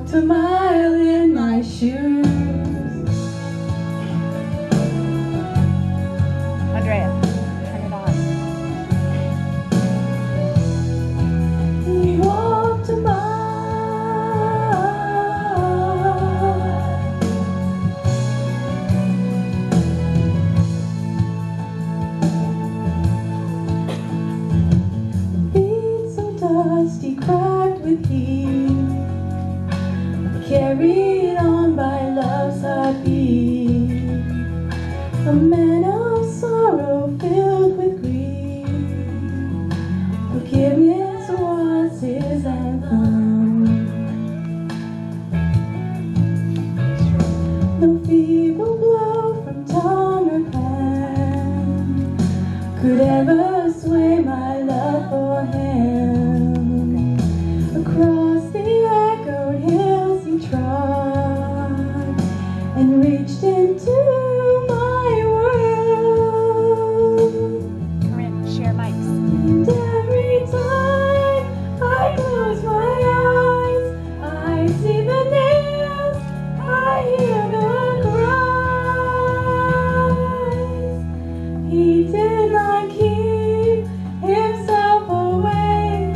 walked a mile in my shoes. Andrea, turn it on. He walked a mile. Feet so dusty, cracked with heat, carried on by love's heartbeat. A man of sorrow filled with grief. Forgiveness was his anthem. No feeble blow from tongue or pen could ever sway my love for him. Across the echoed hills he trod and reached into my world. Corinne, share mics. And every time I close my eyes, I see the nails, I hear the cries. He did not keep himself away.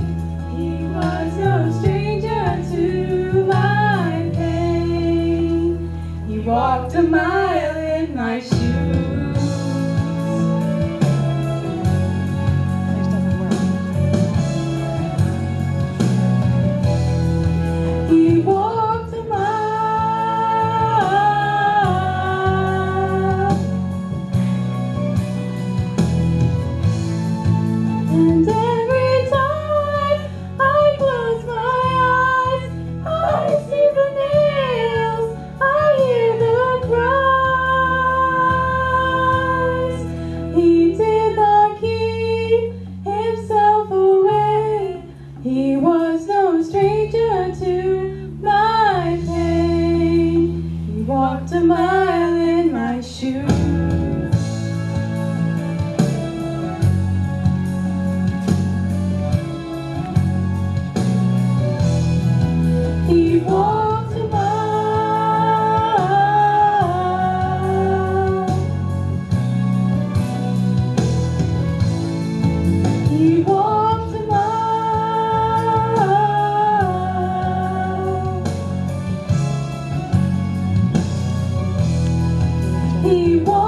He was no stranger to my pain. He walked a mile in my shoes. This doesn't work. He walked a mile, and every time I close my eyes, I see the nails, I hear the cries. He did not keep himself away. He was no stranger to my pain. He walked a mile in my shoes. He walked a mile. He walked a mile. He walked